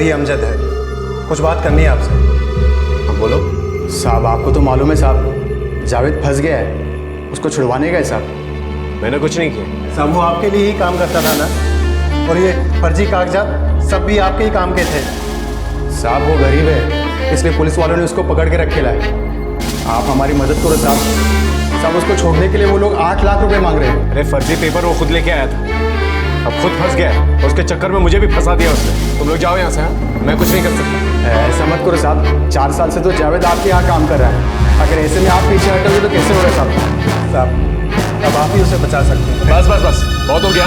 ये अमजद है, कुछ बात करनी है आपसे। हाँ बोलो। साहब आपको तो मालूम है साहब, जावेद फंस गया है, उसको छुड़वाने गए साहब। मैंने कुछ नहीं किया सब वो आपके लिए ही काम करता था ना, और ये फर्जी कागजात सब भी आपके ही काम के थे। साहब वो गरीब है, इसलिए पुलिस वालों ने उसको पकड़ के रखे लाए। आप हमारी मदद करो साहब। साहब उसको छोड़ने के लिए वो लोग 8 लाख रुपए मांग रहे हैं। अरे फर्जी पेपर वो खुद लेके आया था, अब खुद फंस गया है और उसके चक्कर में मुझे भी फंसा दिया उसने। तुम लोग जाओ यहाँ से। हाँ, मैं कुछ नहीं कर सकता। ऐसा मत करो साहब, 4 साल से तो जावेद आपके यहाँ काम कर रहा है। अगर ऐसे में आप पीछे हटोगे तो कैसे होगा साहब? साहब अब आप ही उसे बचा सकते हैं। बस बस बस, बहुत हो गया।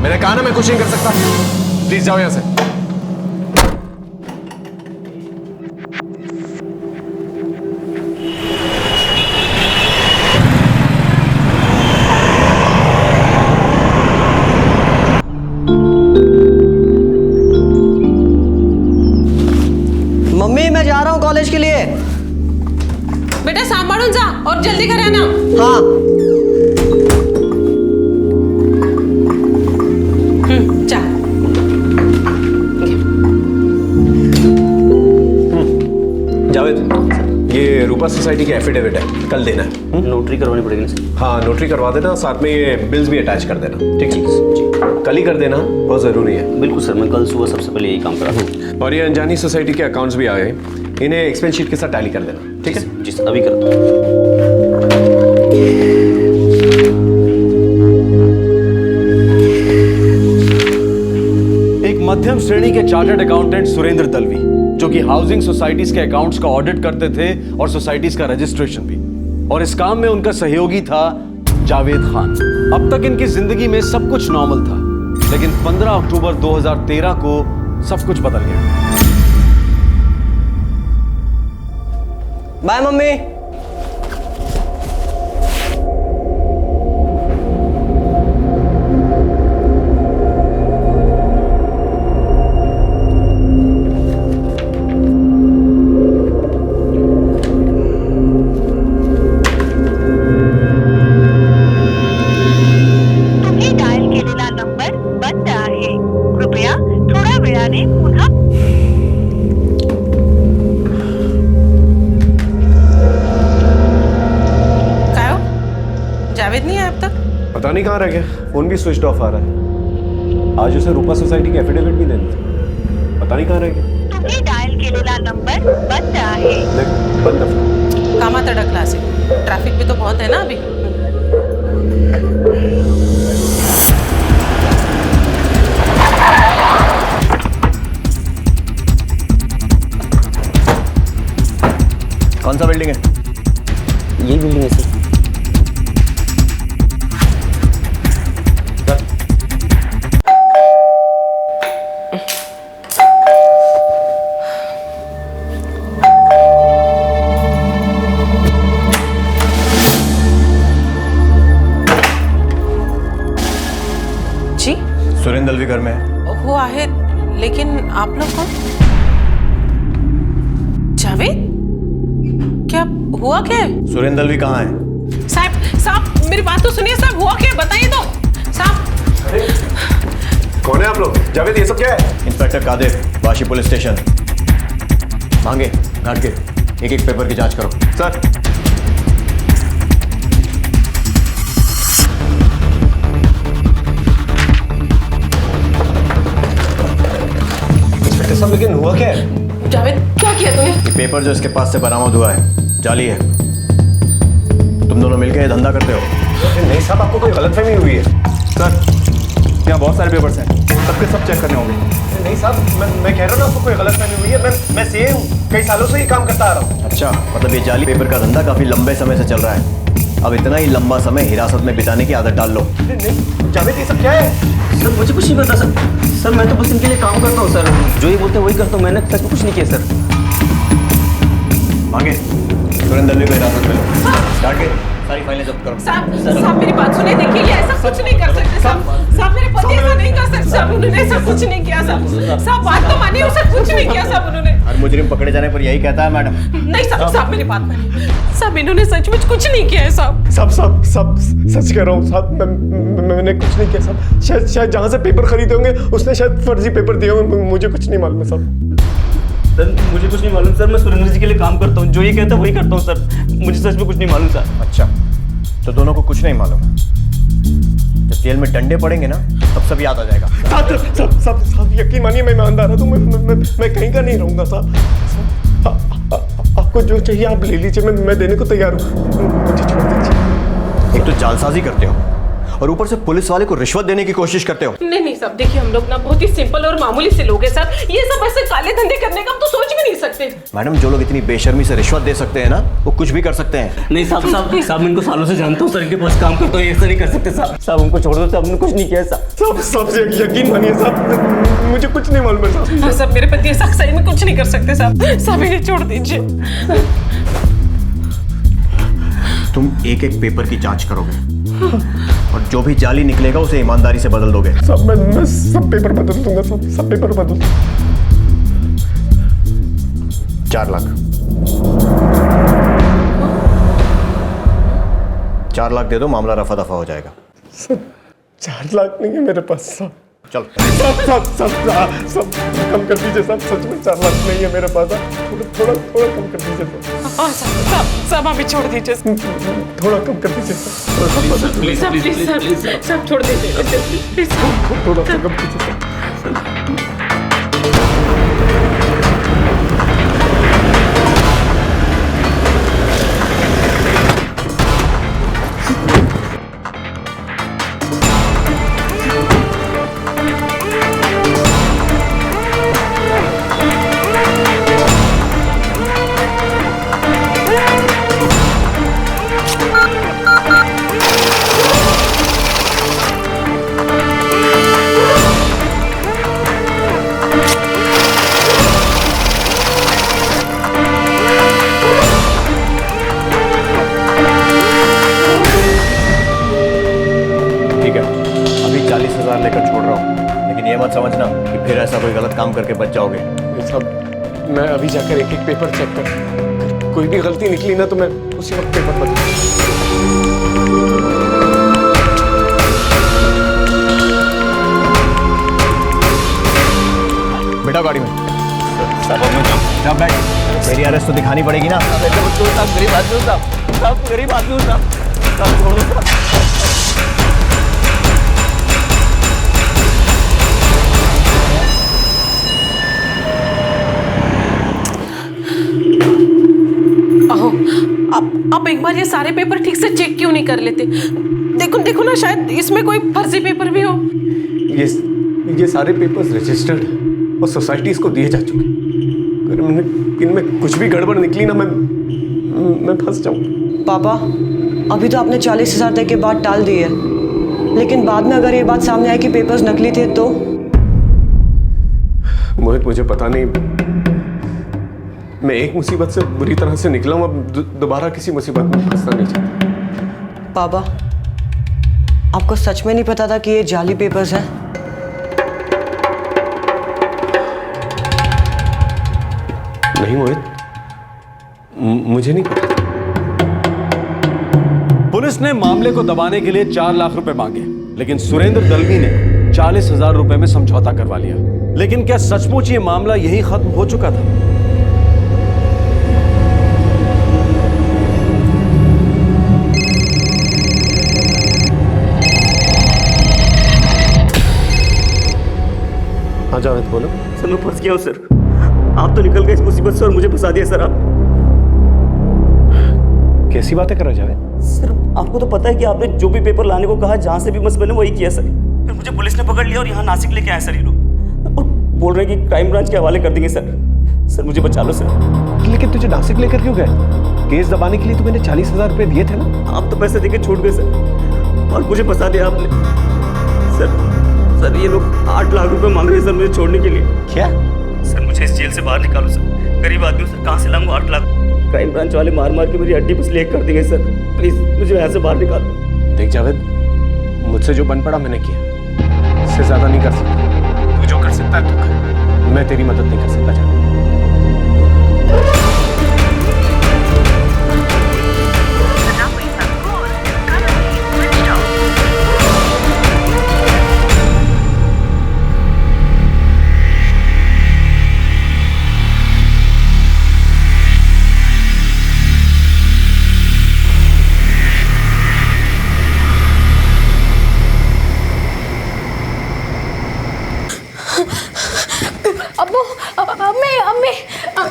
मैंने कहा ना मैं कुछ नहीं कर सकता। प्लीज जाओ यहाँ से। मम्मी मैं जा रहा हूँ कॉलेज के लिए। बेटा सांभाळून जा और जल्दी घर आना। हाँ। जा। जावेद, ये रूपा सोसाइटी की एफिडेविट है, कल देना है। नोटरी करवानी पड़ेगी ना? हाँ नोटरी करवा देना, साथ में ये बिल्स भी अटैच कर देना। ठीक है जी, कल ही कर देना, बहुत जरूरी है। बिल्कुल सर, मैं कल सुबह सबसे पहले यही काम करा दूँ। और ये अनजानी सोसाइटी के अकाउंट्स भी आ गए, इन्हें एक्सपेंस शीट के साथ टैली कर देना। ठीक है जी सर, अभी कर दो। एक मध्यम श्रेणी के चार्टर्ड अकाउंटेंट सुरेंद्र दलवी, जो कि हाउसिंग सोसाइटीज के अकाउंट्स का ऑडिट करते थे और सोसाइटीज का रजिस्ट्रेशन भी, और इस काम में उनका सहयोगी था जावेद खान। अब तक इनकी जिंदगी में सब कुछ नॉर्मल था, लेकिन 15 अक्टूबर 2013 को सब कुछ बदल गया। Bye mummy. तुम्ही डायल केलेला नंबर बंद आहे, कृपया थोड्या वेळाने पुन्हा। काय हो? जावेद नहीं है अब तक? पता नहीं कहाँ रह गया, फोन भी स्विच ऑफ आ रहा है। आज उसे रूपा सोसाइटी की एफिडेविट भी देनी थी, पता नहीं कहाँ रह गया। तुम्ही डायल केलेला नंबर बंद आहे। देख, बंद है फोन। कामात अडकला असेल, ट्रॅफिक भी तो बहुत है ना अभी। कौन सा बिल्डिंग है? यही बिल्डिंग है सर। जी सुरेंद्र दलवी घर में है। वो आहे, लेकिन आप लोग कौन? जावेद, क्या हुआ? क्या है सुरेंद्र दलवी कहाँ है? साहब? साहब मेरी बात तो सुनिए साहब, हुआ क्या बताइए तो साहब। कौन है आप लोग? जावेद ये सब क्या है? Inspector Kadir, Vashi police station. मांगे घाट के एक एक पेपर की जांच करो। सर इंस्पेक्टर साहब, लेकिन हुआ क्या है? जावेद क्या किया तूने? ये पेपर जो इसके पास से बरामद हुआ है जाली है। तुम दोनों मिलकर ये धंधा करते हो। नहीं साहब, आपको कोई गलतफहमी हुई है। सर यहाँ बहुत सारे पेपर्स हैं, सबके सब चेक करने होंगे। नहीं साहब, मैं कह रहा हूँ ना, आपको कोई गलतफहमी हुई है। मैं सेम कई सालों से ही काम करता आ रहा हूँ। अच्छा, मतलब ये जाली पेपर का धंधा काफी लंबे समय से चल रहा है। अब इतना ही लंबा समय हिरासत में बिताने की आदत डाल लो। नहीं जावेद ये सब क्या है? सर मुझे कुछ नहीं पता सर। सर मैं तो बस इनके लिए काम करता हूँ सर, जो ये बोलते हैं वही करता हूँ। मैंने सच में कुछ नहीं किया सर। मांगे सुरेंद्र दलवी को हिरासत में लो। घाट के सारी फाइलें जब्त करो। साहब मेरी बात सुने, देखिए ये ऐसा कुछ नहीं कर सकते साहब मेरे पति ऐसा नहीं कर सकते साहब, उन्होंने ऐसा कुछ नहीं किया साहब बात तो मानिए, उसने कुछ नहीं किया साहब उन्होंने। हर मुजरिम पकड़े जाने पर यही कहता है मैडम। नहीं साहब मेरी बात मानिए साहब, इन्होंने सचमुच कुछ नहीं किया है साहब। साहब सच कह रहा हूँ साहब, मैंने कुछ नहीं किया साहब। शायद जहाँ से पेपर खरीदे होंगे उसने शायद फर्जी पेपर दिए होंगे, मुझे कुछ नहीं मालूम है साहब। सर मुझे कुछ नहीं मालूम सर, मैं सुरेंद्र जी के लिए काम करता हूँ, जो ये कहता है वही करता हूँ सर, मुझे सच में कुछ नहीं मालूम सर। अच्छा, तो दोनों को कुछ नहीं मालूम है। जब जेल में डंडे पड़ेंगे ना तब सब याद आ जाएगा। साहब यकीन मानिए, मैं ईमानदार हूँ, मैं कहीं का नहीं रहूँगा साहब। आपको जो चाहिए आप ले लीजिए, मैं देने को तैयार हूँ, मुझे छोड़ दीजिए। एक तो जालसाजी करते हो और ऊपर से पुलिस वाले को रिश्वत देने की कोशिश करते हो। नहीं साहब, देखिए हम लोग ना बहुत ही सिंपल और मामूली से लोग हैं साहब, ये सब ऐसे काले धंधे करने का हम तो सोच भी नहीं सकते। मैडम, जो लोग इतनी बेशर्मी से रिश्वत दे सकते हैं ना, वो कुछ भी कर सकते हैं। नहीं साहब मैं इनको सालों से जानता हूँ सर, इनके पास काम करता हूँ, ऐसा नहीं कर सकते साहब उनको छोड़ दो साहब, हमने कुछ नहीं किया साहब यकीन मानिए साहब, मुझे कुछ नहीं मालूम है साहब। हाँ साहब, मेरे पति ऐसा सही में कुछ नहीं कर सकते साहब इन्हें छोड़ दीजिए। तुम एक एक पेपर की जांच करोगे और जो भी जाली निकलेगा उसे ईमानदारी से बदल दोगे। साहब मैं सब पेपर बदल दूंगा साहब, सब पेपर बदल। 4 लाख 4 लाख दे दो, मामला रफा दफा हो जाएगा। 4 लाख नहीं है मेरे पास साहब। चल सब कम कर दीजिए साहब, सच में 4 लाख नहीं है मेरे पास, थोड़ा कम कर दीजिए साहब। हाँ साहब हमें छोड़ दीजिए, थोड़ा कम कर दीजिए साहब, प्लीज साहब छोड़ दीजिए प्लीज। थोड़ा सा कम कीजिए साहब। अभी 40,000 लेकर छोड़ रहा हूँ, लेकिन ये मत समझना कि फिर ऐसा कोई गलत काम करके बच जाओगे। साहब मैं अभी जाकर एक एक पेपर चेक कर, कोई भी गलती निकली ना तो मैं उसी वक्त पेपर बदलूंगा। बेटा गाड़ी में जा बैठ, तेरी अरेस्ट तो दिखानी पड़ेगी ना। गरीब आदमी साहब गरीब आदमी साहब छोड़ दो साहब। आप एक बार ये सारे पेपर ठीक से चेक क्यों नहीं कर लेते? देखो ना, शायद इसमें कोई फर्जी पेपर भी हो। ये सारे पेपर्स रजिस्टर्ड और सोसाइटीज को दिए जा चुके, अगर इनमें कुछ भी गड़बड़ निकली ना मैं फंस जाऊँ। पापा, अभी तो आपने 40,000 तक के बात टाल दी है, लेकिन बाद में अगर ये बात सामने आए कि पेपर्स नकली थे तो? मोहित मुझे पता नहीं, मैं एक मुसीबत से बुरी तरह से निकला हूं, अब दोबारा किसी मुसीबत में फंसना नहीं चाहता। पापा, आपको सच में नहीं पता था कि ये जाली पेपर्स हैं? नहीं मोहित, मुझे नहीं पता। पुलिस ने मामले को दबाने के लिए 4 लाख रुपए मांगे, लेकिन सुरेंद्र दलवी ने 40,000 रुपए में समझौता करवा लिया। लेकिन क्या सचमुच ये मामला यही खत्म हो चुका था? हाँ जावेद बोलो। सर मैं फंस गया हूँ सर, आप तो निकल गए इस मुसीबत से और मुझे फंसा दिया सर आप। कैसी बातें कर रहे जावेद? सर आपको तो पता है कि आपने जो भी पेपर लाने को कहा, जहाँ से भी मस बने वही किया सर। फिर मुझे पुलिस ने पकड़ लिया और यहाँ नासिक लेके आए सर ये लोग, और बोल रहे हैं कि क्राइम ब्रांच के हवाले कर देंगे सर मुझे बचा लो सर। लेकिन तुझे नासिक लेकर क्यों गए? केस दबाने के लिए तो मैंने 40,000 रुपए दिए थे ना। आप तो पैसे देके छूट गए सर और मुझे फंसा दिया आपने सर ये लोग 8 लाख रुपए मांग रहे हैं सर मुझे छोड़ने के लिए। क्या? सर मुझे इस जेल से बाहर निकालो सर, गरीब आदमी सर, कहाँ से लाऊंगा 8 लाख? क्राइम ब्रांच वाले मार मार के मेरी हड्डी पसली एक कर देंगे सर। प्लीज मुझे यहाँ से बाहर निकाल दो। देख जावेद, मुझसे जो बन पड़ा मैंने किया, इससे ज्यादा नहीं कर सकता। तू जो कर सकता है तू कर, मैं तेरी मदद नहीं कर सकता। जा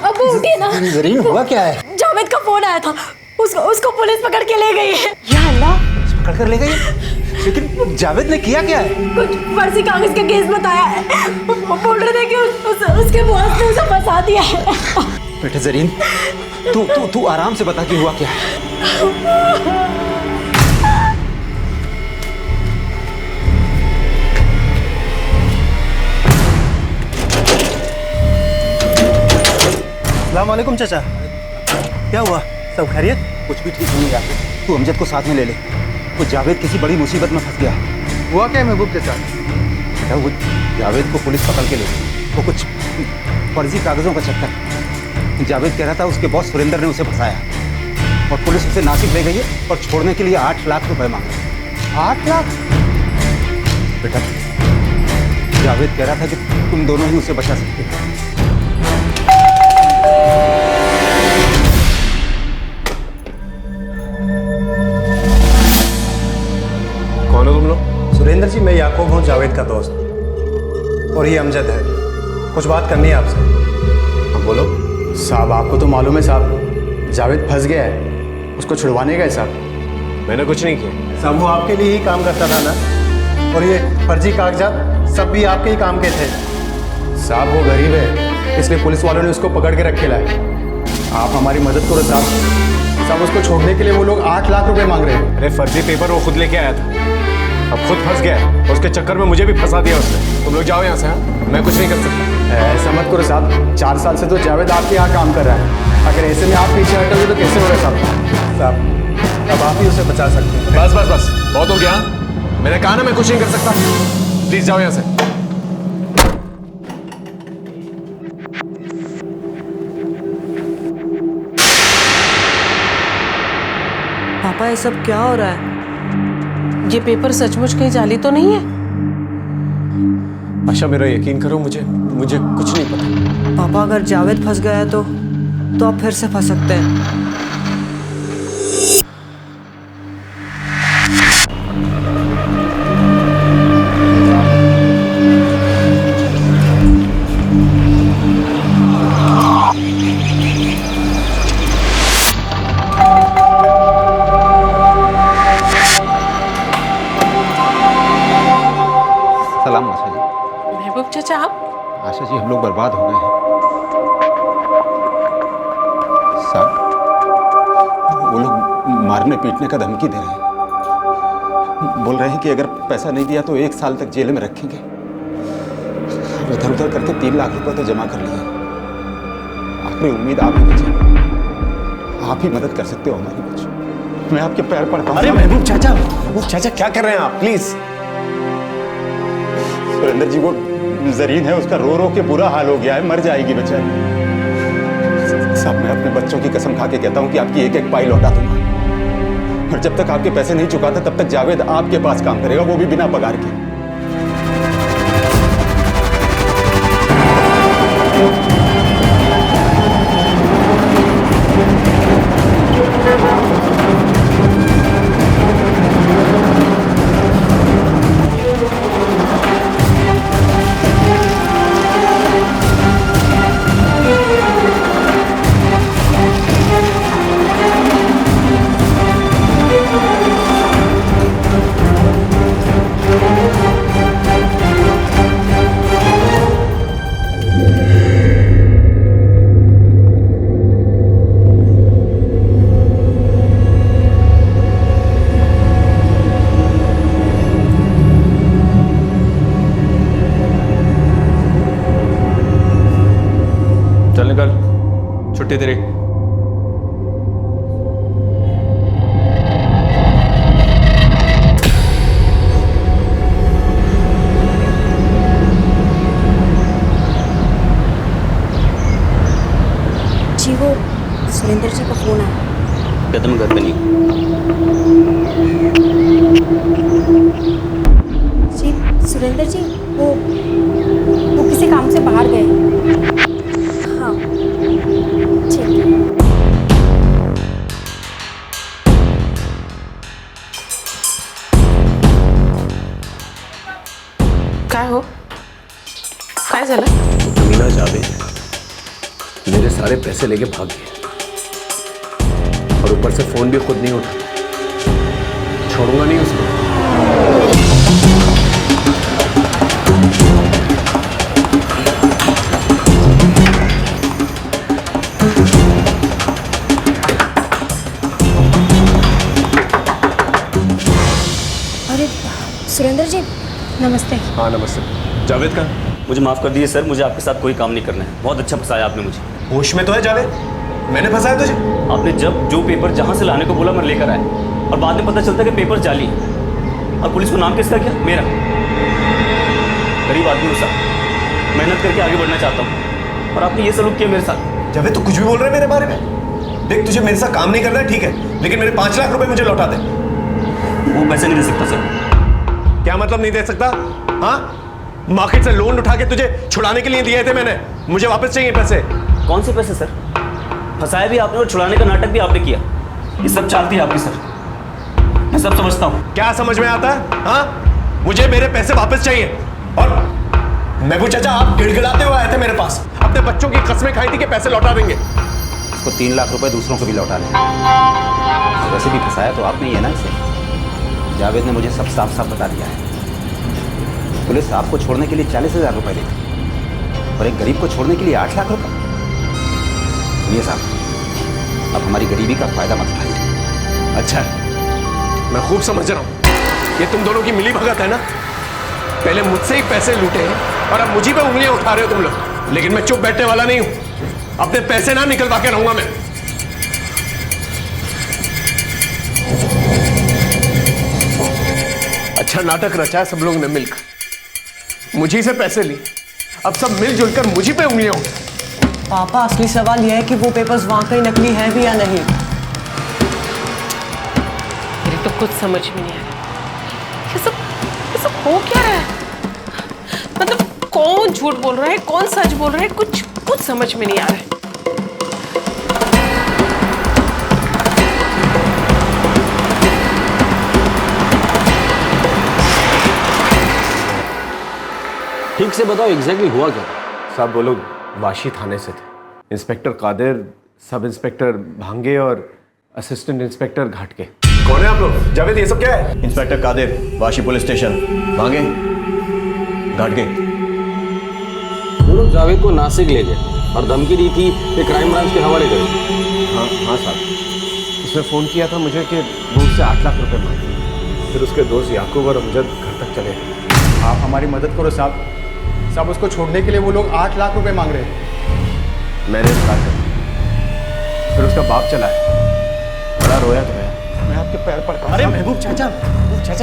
अब्बू उठिए ना। जरीन, हुआ क्या है? जावेद का फोन आया था, उसको पुलिस पकड़ के ले गई है। या अल्लाह, पकड़ कर ले गई? लेकिन जावेद ने किया क्या है? कुछ फर्जी कागज का केस बताया है। वो बोल रहे थे कि उसके बॉस ने उसे फंसा दिया है। बेटा जरीन, तू आराम से बता कि हुआ क्या है। अस्सलाम वालेकुम चाचा, क्या हुआ? सब खैरियत? कुछ भी ठीक नहीं यार। तू अमजद को साथ में ले ले। वो जावेद किसी बड़ी मुसीबत में फंस गया। हुआ क्या है महबूब चाचा? बेटा वो जावेद को पुलिस पकड़ के ले गई। वो कुछ फर्जी कागजों का चक्कर। जावेद कह रहा था उसके बॉस सुरेंद्र ने उसे फंसाया और पुलिस उसे नासिक ले गई है और छोड़ने के लिए 8 लाख रुपए मांगे। 8 लाख? बेटा जावेद कह रहा था कि तुम दोनों ही उसे बचा सकते हो। कौन हो तुम लोग? सुरेंद्र जी, मैं याकूब हूँ, जावेद का दोस्त, और ये अमजद है। कुछ बात करनी है आपसे। हाँ बोलो। साहब आपको तो मालूम है साहब, जावेद फंस गया है, उसको छुड़वाने गए साहब। मैंने कुछ नहीं किया सब वो आपके लिए ही काम करता था ना, और ये फर्जी कागजात सब भी आपके ही काम के थे। साहब वो गरीब है, इसलिए पुलिस वालों ने उसको पकड़ के रखे है। आप हमारी मदद करो साहब। साहब उसको छोड़ने के लिए वो लोग 8 लाख रुपए मांग रहे हैं। अरे फर्जी पेपर वो खुद लेके आया था, अब खुद फंस गया है और उसके चक्कर में मुझे भी फंसा दिया उसने। तुम लोग जाओ यहाँ से। हाँ, मैं कुछ नहीं कर सकता। ऐसा मत करो साहब, 4 साल से तो जावेद आपके यहाँ काम कर रहा है। अगर ऐसे में आप पीछे हटोगे तो कैसे होगा साहब? अब आप ही उसे बचा सकते हैं। बस बस बस, बहुत हो गया। मैंने कहा ना मैं कुछ नहीं कर सकता। प्लीज जाओ यहाँ से। पापा ये सब क्या हो रहा है? ये पेपर सचमुच कहीं जाली तो नहीं है? आशा मेरा यकीन करो, मुझे कुछ नहीं पता। पापा अगर जावेद फंस गया है तो आप फिर से फंस सकते हैं। सलाम आशा जी। महबूब चाचा आप? आशा जी हम लोग बर्बाद हो गए हैं। साहब वो लोग मारने पीटने का धमकी दे रहे हैं। बोल रहे हैं कि अगर पैसा नहीं दिया तो 1 साल तक जेल में रखेंगे। इधर उधर करके 3 लाख रुपए तो जमा कर लिए। आखिरी उम्मीद आप ही बचे। आप ही मदद कर सकते हो हमारी कुछ। मैं आपके पैर पड़ता हूँ। अरे महबूब चाचा क्या कर रहे हैं आप? प्लीज। सुरेंद्र जी वो जरीन है, उसका रो रो के बुरा हाल हो गया है, मर जाएगी बेचारी। साहब मैं अपने बच्चों की कसम खा के कहता हूँ कि आपकी एक एक पाई लौटा दूंगा, और जब तक आपके पैसे नहीं चुकाता तब तक जावेद आपके पास काम करेगा, वो भी बिना पगार के। चल निकल, छुट्टी तेरी। सुरेंद्र जी का फोन आया। कहते मैं घर पे नहीं हूँ। जी सुरेंद्र जी वो किसी काम से बाहर गए। हाँ ठीक है। काय हो काय झालं? मीना जावेद मेरे सारे पैसे लेके भाग गए और ऊपर से फोन भी खुद नहीं उठा। छोड़ूंगा नहीं उसको। अरे सुरेंद्र जी नमस्ते। हाँ नमस्ते। जावेद कहाँ? मुझे माफ़ कर दीजिए सर, मुझे आपके साथ कोई काम नहीं करना है। बहुत अच्छा फंसाया आपने मुझे। होश में तो है जावेद? मैंने फंसाया तुझे? आपने जब जो पेपर जहाँ से लाने को बोला मैं लेकर आया और बाद में पता चलता कि पेपर जाली है। और पुलिस को नाम किसका क्या? मेरा। गरीब आदमी हूँ साहब, मेहनत करके आगे बढ़ना चाहता हूँ और आपने ये सलूक किया मेरे साथ। जावेद तू कुछ भी बोल रहा है मेरे बारे में? देख तुझे मेरे साथ काम नहीं करना है ठीक है, लेकिन मेरे 5 लाख रुपए मुझे लौटा दे। वो पैसे नहीं दे सकता सर। क्या मतलब नहीं दे सकता? हाँ, मार्केट से लोन उठा के तुझे छुड़ाने के लिए दिए थे मैंने, मुझे वापस चाहिए पैसे। कौन से पैसे सर? फंसाया भी आपने और छुड़ाने का नाटक भी आपने किया। ये सब चालती है आपकी सर, मैं सब समझता हूँ। क्या समझ में आता है? हाँ, मुझे मेरे पैसे वापस चाहिए। और महबूब चाचा आप गिड़गिड़ाते हुए आए थे मेरे पास, अपने बच्चों की कसमें खाई थी कि पैसे लौटा देंगे। उसको 3 लाख रुपए दूसरों को भी लौटा दें। वैसे भी फंसाया तो आपने ही है ना इसे। जावेद ने मुझे सब साफ साफ बता दिया है। पुलिस आपको छोड़ने के लिए 40,000 रुपए देती और एक गरीब को छोड़ने के लिए 8 लाख रुपए। सुनिए साहब, अब हमारी गरीबी का फायदा मत उठाइए। अच्छा मैं खूब समझ रहा हूं, ये तुम दोनों की मिली भगत है ना। पहले मुझसे ही पैसे लूटे हैं और अब मुझी पे उंगलियां उठा रहे हो तुम लोग। लेकिन मैं चुप बैठने वाला नहीं हूं, अपने पैसे ना निकलवा के रहूंगा मैं। अच्छा नाटक रचा है सब लोग ने मिलकर, मुझी से पैसे लिए, अब सब मिलजुल कर मुझी पे उंगलियां उठा। पापा असली सवाल यह है कि वो पेपर्स वाकई नकली हैं भी या नहीं। मेरे तो कुछ समझ में नहीं आ रहा ये सब हो क्या रहा है। मतलब कौन झूठ बोल रहा है, कौन सच बोल रहा है, कुछ समझ में नहीं आ रहा है। ठीक से बताओ एग्जैक्टली हुआ क्या? साहब वो लोग वाशी थाने से थे। इंस्पेक्टर कादिर, सब इंस्पेक्टर भांगे और असिस्टेंट इंस्पेक्टर घाटके। कौन है आप लोग? जावेद ये सब क्या है? Inspector Kadir, Vashi police station, भांगे घाटके। वो लोग जावेद को नासिक ले गए और धमकी दी थी कि क्राइम ब्रांच के हवाले करेंगे। हाँ साहब, उसने फ़ोन किया था मुझे कि वो उससे 8 लाख रुपए मांगे। फिर उसके दोस्त याकूब और अमजद घर तक चले गए। आप हमारी मदद करो साहब। साहब उसको छोड़ने के लिए वो लोग 8 लाख रुपए मांग रहे हैं। मैंने इनकार कर दिया। फिर उसका बाप चला है, बड़ा रोया तो है। मैं आपके पैर पड़ता हूं। अरे महबूब चाचा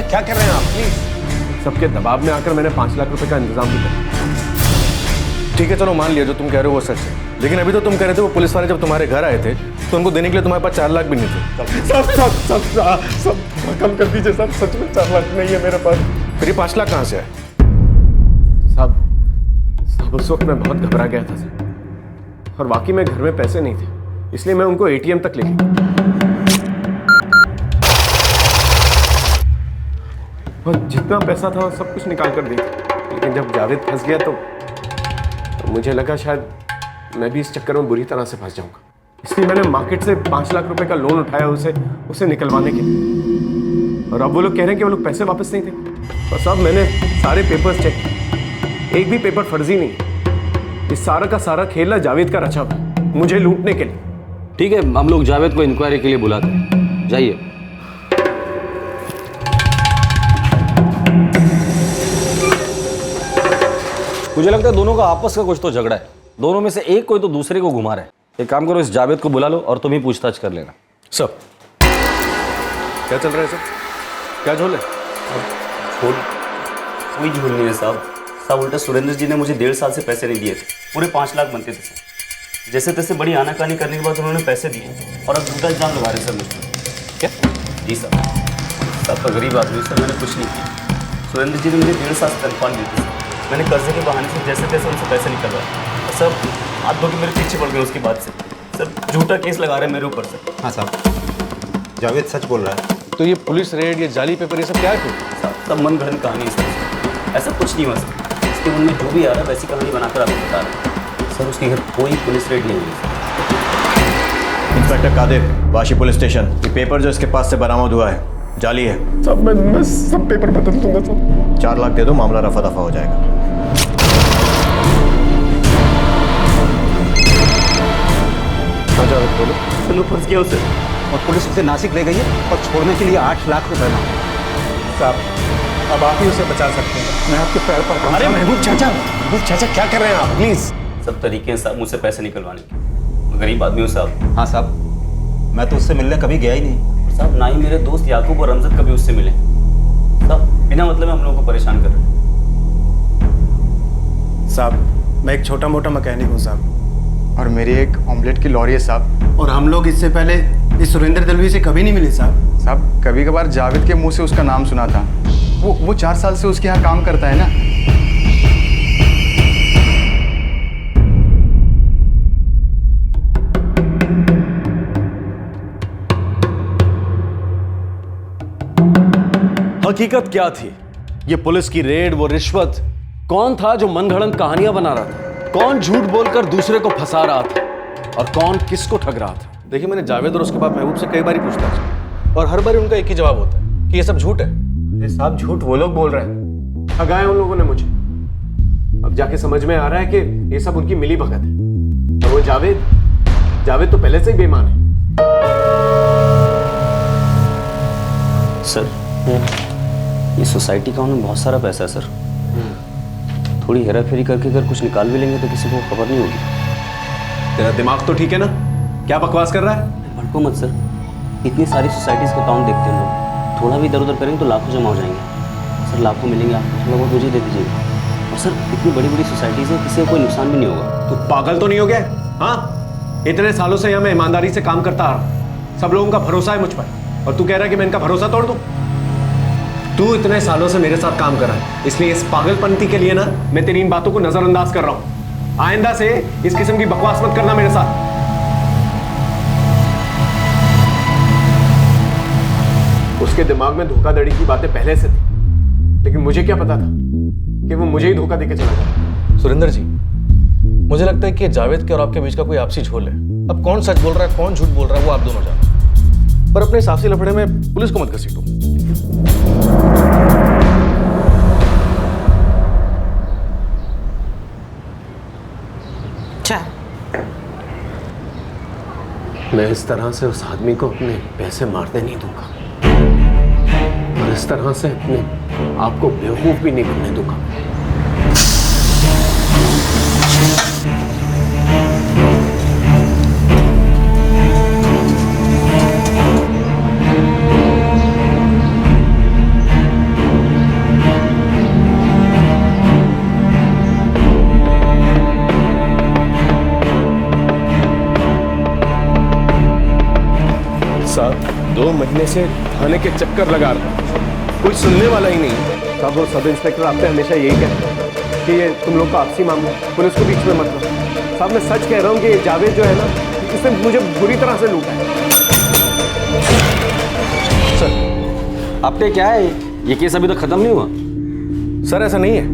क्या कर रहे हैं आप? प्लीज। सबके दबाव में आकर मैंने 5 लाख रुपए का इंतजाम भी कर दिया। ठीक है चलो मान लिया जो तुम कह रहे हो वो सच है, लेकिन अभी तो तुम कह रहे थे वो पुलिस वाले जब तुम्हारे घर आए थे तो उनको देने के लिए तुम्हारे पास 4 लाख भी नहीं थे। सब कम कर दीजिए साहब, सच में 4 लाख नहीं है मेरे पास। फिर ये 5 लाख कहाँ से आए? साहब उस वक्त मैं बहुत घबरा गया था सर, और वाकई में घर में पैसे नहीं थे, इसलिए मैं उनको एटीएम तक लेके गया और जितना पैसा था सब कुछ निकाल कर दी। लेकिन जब जावेद फंस गया तो मुझे लगा शायद मैं भी इस चक्कर में बुरी तरह से फंस जाऊंगा, इसलिए मैंने मार्केट से 5 लाख रुपए का लोन उठाया उसे निकलवाने के लिए। और अब वो लोग कह रहे हैं कि वो लोग पैसे वापस नहीं थे। और साहब मैंने सारे पेपर्स चेक किए, एक भी पेपर फर्जी नहीं। इस सारा का सारा खेल ना जावेद का रचा हुआ, मुझे लूटने के लिए। ठीक है हम लोग जावेद को इंक्वायरी के लिए बुलाते हैं, जाइए। मुझे लगता है दोनों का आपस का कुछ तो झगड़ा है, दोनों में से एक कोई तो दूसरे को घुमा रहा है। एक काम करो, इस जावेद को बुला लो और तुम ही पूछताछ कर लेना। सब क्या चल रहा है? सब क्या झोल है? कोई झूल नहीं है साहब। साहब उल्टा सुरेंद्र जी ने मुझे 1.5 साल से पैसे नहीं दिए थे, पूरे 5 लाख बनते थे सर। जैसे तैसे बड़ी आनाकानी करने के बाद उन्होंने पैसे दिए और अब झूठा इल्जाम लगा रहे सर मुझ पर। क्या? जी सर, सब तो गरीब आदमी सर, मैंने कुछ नहीं किया। सुरेंद्र जी ने मुझे 1.5 साल तनख्वाह दी थी सर। मैंने कर्जे के बहाने से जैसे तैसे उनसे पैसे निकलवाए और सब हाथ धो के मेरे पीछे पड़ गए उसके बाद से। सर झूठा केस लगा रहे हैं मेरे ऊपर सर। हाँ साहब, जावेद सच बोल रहा है। तो ये पुलिस रेड, ये जाली पेपर, ये सब क्या है फिर? सब मन गढ़ंत कहानी है सर, ऐसा कुछ नहीं हुआ सर। इसके मन में जो भी आ रहा है वैसी कहानी बनाकर आपको बता रहा है सर। उसके घर कोई पुलिस रेड नहीं हुई sir. Inspector Kadir, Vashi police station. ये पेपर जो इसके पास से बरामद हुआ है जाली है। सब मैं सब पेपर बदल दूंगा सब। 4 लाख दे दो, मामला रफा दफा हो जाएगा। बोलो। सर मैं फंस गया हूँ सर। और पुलिस उसे नासिक ले गई है और छोड़ने के लिए 8 लाख रुपए मांगे। साहब अब आप ही उसे बचा सकते हैं। मैं आपके पैर पर अरे महबूब चाचा क्या कर रहे हैं आप? प्लीज। सब तरीके हैं साहब मुझसे पैसे निकलवाने के। गरीब आदमी हूँ साहब। हाँ साहब, मैं तो उससे मिलने कभी गया ही नहीं। साहब ना ही मेरे दोस्त याकूब और रमजत कभी उससे मिले। साहब बिना मतलब हम लोगों को परेशान कर रहे हैं। साहब मैं एक छोटा मोटा मैकेनिक हूँ साहब, और मेरी एक ऑमलेट की लॉरी है साहब। और हम लोग इससे पहले इस सुरेंद्र दलवी से कभी नहीं मिले साहब। साहब कभी कभार जावेद के मुंह से उसका नाम सुना था। वो 4 साल से उसके यहाँ काम करता है ना। हकीकत क्या थी? ये पुलिस की रेड, वो रिश्वत, कौन था जो मनगढ़ंत कहानियां बना रहा था? कौन झूठ बोलकर दूसरे को फंसा रहा था और कौन किसको ठग रहा था? देखिए मैंने जावेद और उसके बाप महबूब से कई बार पूछता है और हर बार उनका एक ही जवाब होता है कि ये सब झूठ है। ये साहब झूठ वो लोग बोल रहे हैं, ठगाया उन लोगों ने मुझे। अब जाके समझ में आ रहा है कि ये सब उनकी मिली भगत है। और वो जावेद तो पहले से ही बेईमान है। सर ये सोसाइटी का उन्हें बहुत सारा पैसा है सर। थोड़ी हेरा फेरी करके अगर कुछ निकाल भी लेंगे तो किसी को खबर नहीं होगी। तेरा दिमाग तो ठीक है ना? क्या बकवास कर रहा है? भड़को मत सर, इतनी सारी सोसाइटीज के अकाउंट देखते हैं लोग। थोड़ा भी इधर उधर करेंगे तो लाखों जमा हो जाएंगे सर। लाखों मिलेंगे आपको, थोड़ा बहुत मुझे दे दीजिएगा। और सर इतनी बड़ी बड़ी सोसाइटीज है, किसी को कोई नुकसान भी नहीं होगा। तू पागल तो नहीं हो गया? हाँ, इतने सालों से यहाँ मैं ईमानदारी से काम करता आ रहा हूँ। सब लोगों का भरोसा है मुझ पर, और तू कह रहा है कि मैं इनका भरोसा तोड़ दूं? तू इतने सालों से मेरे साथ काम कर रहा है, इसलिए इस पागलपंती के लिए ना मैं तेरी इन बातों को नजरअंदाज कर रहा हूं। आइंदा से इस किस्म की बकवास मत करना मेरे साथ। उसके दिमाग में धोखाधड़ी की बातें पहले से थी, लेकिन मुझे क्या पता था कि वो मुझे ही धोखा देके चला जाए। सुरेंद्र जी, मुझे लगता है कि जावेद के और आपके बीच का कोई आपसी झोल है। अब कौन सच बोल रहा है कौन झूठ बोल रहा है वो आप दोनों जानो, पर अपने साफसी लफड़े में पुलिस को मत घसीटो। मैं इस तरह से उस आदमी को अपने पैसे मारने नहीं दूंगा, और इस तरह से अपने आप को बेवकूफ भी नहीं बनने दूंगा। साहब 2 महीने से थाने के चक्कर लगा रहा हूं, कोई सुनने वाला ही नहीं। साहब वो सब इंस्पेक्टर आपसे हमेशा यही कहते हैं कि ये तुम लोग का आपसी मामला है, पुलिस को बीच में मत लो। साहब मैं सच कह रहा हूँ कि ये जावेद जो है ना, इसने मुझे बुरी तरह से लूटा है। सर आपने क्या है, ये केस अभी तक खत्म नहीं हुआ? सर ऐसा नहीं है,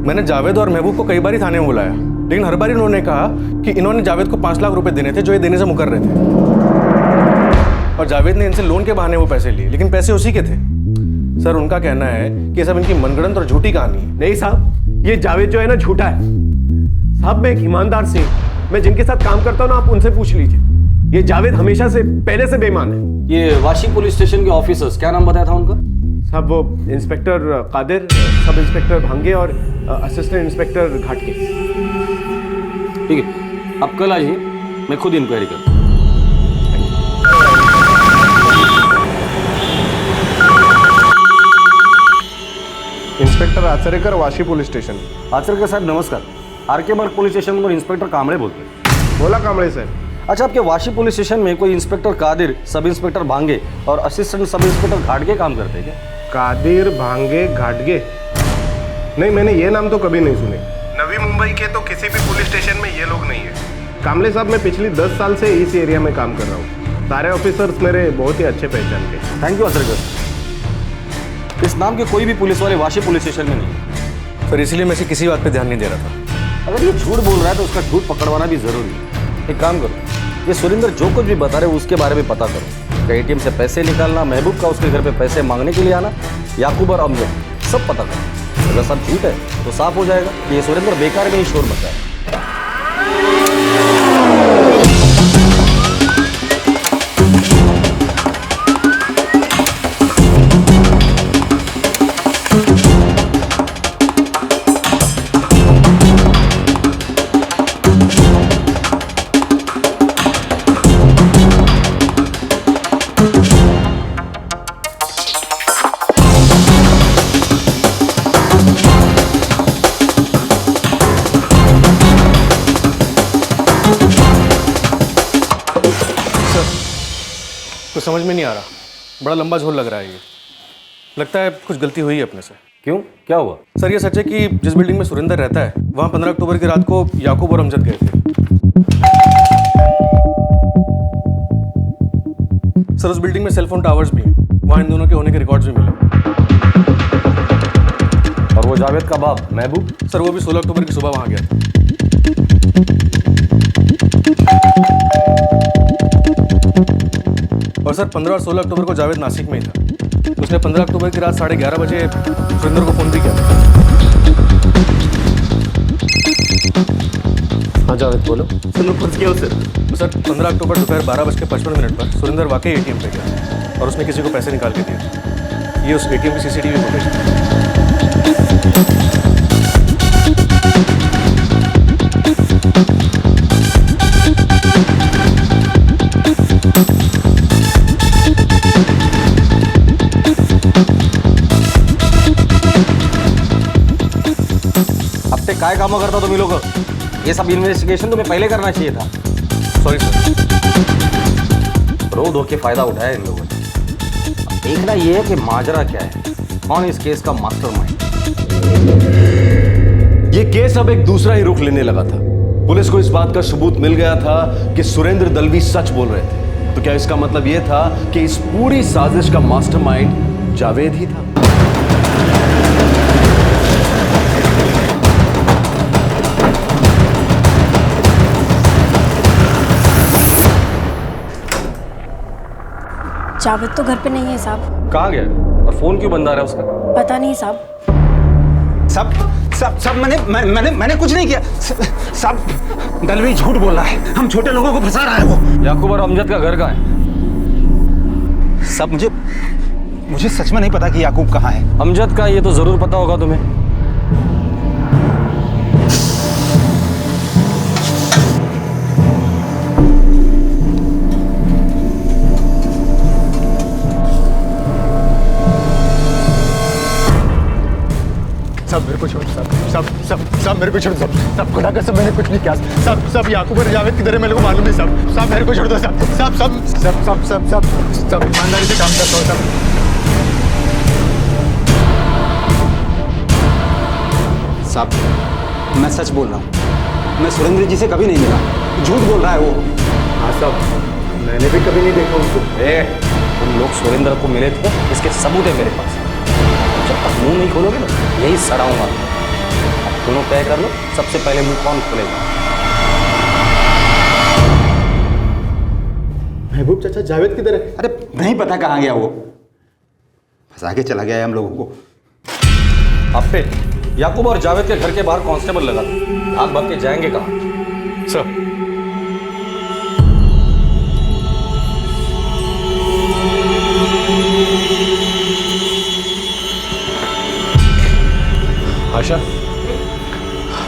मैंने जावेद और महबूब को कई बार ही थाने में बुलाया, लेकिन हर बार उन्होंने कहा कि इन्होंने जावेद को 5 लाख रुपए देने थे जो ये देने से मुकर रहे थे, और जावेद ने इनसे लोन के बहाने वो पैसे लिए, लेकिन पैसे उसी के थे। सर उनका कहना है कि सब इनकी मनगढ़ंत और झूठी कहानी है। नहीं साहब, ये जावेद जो है ना झूठा है। साहब मैं एक ईमानदार सिंह, मैं जिनके साथ काम करता हूँ ना आप उनसे पूछ लीजिए। ये जावेद हमेशा से पहले से बेईमान है। ये वाशी पुलिस स्टेशन के ऑफिसर्स, क्या नाम बताया था उनका? साहब वो इंस्पेक्टर कादिर, सब इंस्पेक्टर भांगे और असिस्टेंट इंस्पेक्टर घाटके। ठीक है, आप कल आइए, मैं खुद इंक्वायरी करूँ। Inspector Achrekar, Vashi police station. Achrekar साहब नमस्कार। आरके मार्ग पुलिस स्टेशन में इंस्पेक्टर कामड़े बोलते हैं। बोला कामड़े सर। अच्छा, आपके वाशी पुलिस स्टेशन में कोई इंस्पेक्टर कादिर, सब इंस्पेक्टर भांगे और असिस्टेंट सब इंस्पेक्टर घाटगे काम करते हैं क्या? कादिर, भांगे, घाटगे? नहीं, मैंने ये नाम तो कभी नहीं सुने। नवी मुंबई के तो किसी भी पुलिस स्टेशन में ये लोग नहीं है। कामले साहब, मैं पिछली 10 साल से इस एरिया में काम कर रहा हूँ। सारे ऑफिसर्स मेरे बहुत ही अच्छे पहचान के। Thank you Ajargarh. इस नाम के कोई भी पुलिस वाले वाशी पुलिस स्टेशन में नहीं है सर, इसीलिए मैं से किसी बात पे ध्यान नहीं दे रहा था। अगर ये झूठ बोल रहा है तो उसका झूठ पकड़वाना भी जरूरी है। एक काम करो, ये सुरेंद्र जो कुछ भी बता रहे हो उसके बारे में पता करो। उसका एटीएम से पैसे निकालना, महबूब का उसके घर पे पैसे मांगने के लिए आना, याकूब और अमजद, सब पता करो। अगर सब झूठ है तो साफ हो जाएगा कि ये सुरेंद्र बेकार में ही शोर मचा है। कुछ समझ में नहीं आ रहा, बड़ा लंबा झोल लग रहा है ये। लगता है कुछ गलती हुई है अपने से। क्यों, क्या हुआ? सर, ये सच है कि जिस बिल्डिंग में सुरेंद्र रहता है वहाँ 15 अक्टूबर की रात को याकूब और अमजद गए थे। सर, उस बिल्डिंग में सेलफोन टावर्स भी हैं, वहाँ इन दोनों के होने के रिकॉर्ड्स भी मिले। और वो जावेद का बाप महबूब? सर, वो भी 16 अक्टूबर की सुबह वहाँ गया था। और सर, 15 और 16 अक्टूबर को जावेद नासिक में ही था। उसने 15 अक्टूबर की रात 11:30 बजे सुरेंद्र को फोन भी किया। हाँ जावेद, बोलो। सुनो, फंस गया सर। सर, 15 अक्टूबर दोपहर 12:55 पर सुरेंद्र वाकई एटीएम पे गया और उसने किसी को पैसे निकाल के दिए। ये उस एटीएम की सीसीटीवी फुटेज है। अब तक काय काम करता तुम लोग? ये सब इन्वेस्टिगेशन तुम्हें पहले करना चाहिए था। Sorry sir. रो धो के फायदा उठाया इन लोगों ने। अब देखना ये है कि माजरा क्या है, कौन इस केस का मास्टरमाइंड। ये केस अब एक दूसरा ही रुख लेने लगा था। पुलिस को इस बात का सबूत मिल गया था कि सुरेंद्र दलवी सच बोल रहे थे। तो क्या इसका मतलब यह था कि इस पूरी साजिश का मास्टरमाइंड जावेद ही था? जावेद तो घर पे नहीं है साहब। कहाँ गया? और फोन क्यों बंद आ रहा है उसका? पता नहीं साहब। सब मैंने कुछ नहीं किया। सब दलवी झूठ बोल रहा है, हम छोटे लोगों को फंसा रहा है वो। याकूब और अमजद का घर कहाँ है? सब मुझे सच में नहीं पता कि याकूब कहाँ है। अमजद का ये तो जरूर पता होगा तुम्हें। सब मेरे को छोड़, सब मेरे को छोड़, सब खुदा का, सब मैंने कुछ नहीं किया। सब याकूब और जावेद किधर है मेरे को मालूम नहीं। सब मेरे को छोड़ दो। सब ईमानदारी से काम करता हूँ। सब मैं सच बोल रहा हूँ, मैं सुरेंद्र जी से कभी नहीं मिला। झूठ बोल रहा है वो। हाँ साहब, मैंने भी कभी नहीं देखा उसको। तुम लोग सुरेंद्र को मिले थे, इसके सबूत है मेरे पास। जब तक मुंह नहीं खोलोगे ना, यही सड़ाऊंगा। अब दोनों तय कर लो, सबसे पहले मुंह कौन खोलेगा? महबूब चाचा, जावेद किधर है? अरे नहीं पता कहाँ गया वो, फंसा के चला गया है हम लोगों को। अब पे याकूब और जावेद के घर के बाहर कांस्टेबल लगा था, आग भाग के जाएंगे कहाँ? सर, आशा,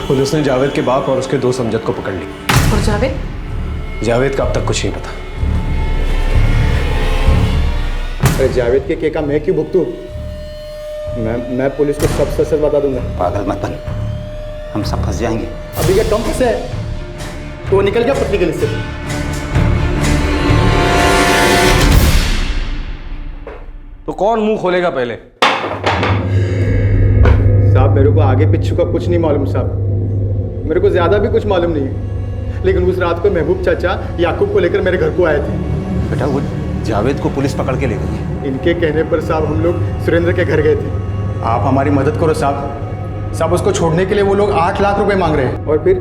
पुलिस ने जावेद के बाप और उसके दोस्त अमजद को पकड़ ली। और जावेद? जावेद का अब तक कुछ नहीं पता। अरे जावेद के का मैं क्यों भुगतूं? मैं पुलिस को सब सच बता दूंगा। पागल मत बन, हम सब फंस जाएंगे। अभी क्या कम फंसे है? तो वो निकल गया पत्नी के लिस्ट से। तो कौन मुंह खोलेगा पहले? साहब मेरे को आगे पीछे का कुछ नहीं मालूम साहब, मेरे को ज्यादा भी कुछ मालूम नहीं है, लेकिन उस रात को महबूब चाचा याकूब को लेकर मेरे घर को आए थे। बेटा वो जावेद को पुलिस पकड़ के ले गई है। इनके कहने पर साहब हम लोग सुरेंद्र के घर गए थे। आप हमारी मदद करो साहब। साहब उसको छोड़ने के लिए वो लोग 8 लाख रुपए मांग रहे हैं। और फिर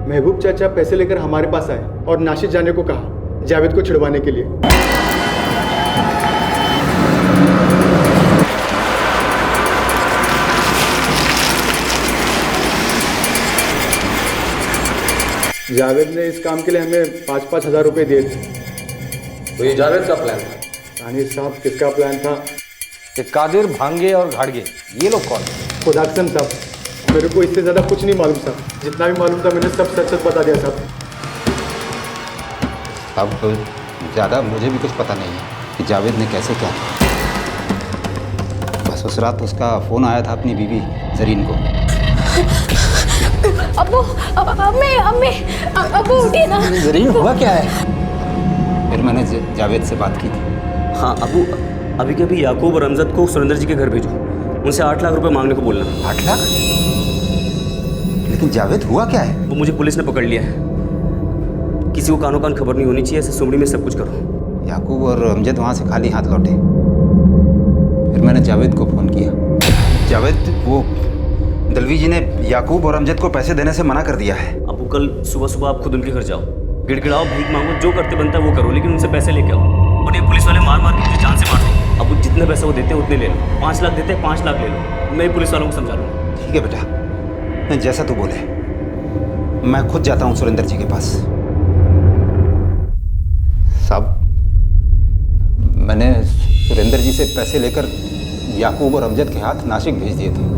महबूब चाचा पैसे लेकर हमारे पास आए और नासिक जाने को कहा जावेद को छिड़वाने के लिए। जावेद ने इस काम के लिए हमें 5-5 हज़ार रुपए दिए थे। तो ये जावेद का प्लान था? रानी साहब किसका प्लान था? ये कादिर, भांगे और घाड़गे, ये लोग कौन? खुद अक्सम साहब, मेरे को इससे ज़्यादा कुछ नहीं मालूम साहब। जितना भी मालूम था मैंने सब सच सच बता दिया साहब। अब ज़्यादा मुझे भी कुछ पता नहीं है कि जावेद ने कैसे क्या किया। बस उस रात उसका फ़ोन आया था अपनी बीवी जरीन को। अब्बू उठिए ना। जरीन हुआ क्या है? फिर मैंने जावेद से बात की थी। हाँ अबू, अभी के अभी याकूब और अमजद को सुरेंद्र जी के घर भेजो, उनसे 8 लाख रुपए मांगने को बोलना। 8 लाख? लेकिन जावेद हुआ क्या है? वो मुझे पुलिस ने पकड़ लिया है। किसी को कानो कान खबर नहीं होनी चाहिए, ऐसे सुमड़ी में सब कुछ करो। याकूब और अमजद वहाँ से खाली हाथ लौटे। फिर मैंने जावेद को फ़ोन किया। जावेद, वो दलवी जी ने याकूब और अमजद को पैसे देने से मना कर दिया है। अबू कल सुबह सुबह आप खुद उनके घर जाओ, गिड़गिड़ाओ, भीख मांगो, जो करते बनता है वो करो, लेकिन उनसे पैसे लेके आओ। और ये पुलिस वाले मार मार के मुझे जान से मार दो। अब जितने पैसे वो देते हैं उतने ले लो। 5 लाख देते हैं, 5 लाख ले लो। मैं पुलिस वालों को समझा लूँगा। ठीक है बेटा, जैसा तू बोले। मैं खुद जाता हूँ सुरेंद्र जी के पास। साहब, मैंने सुरेंद्र जी से पैसे लेकर याकूब और अमजद के हाथ नासिक भेज दिए थे।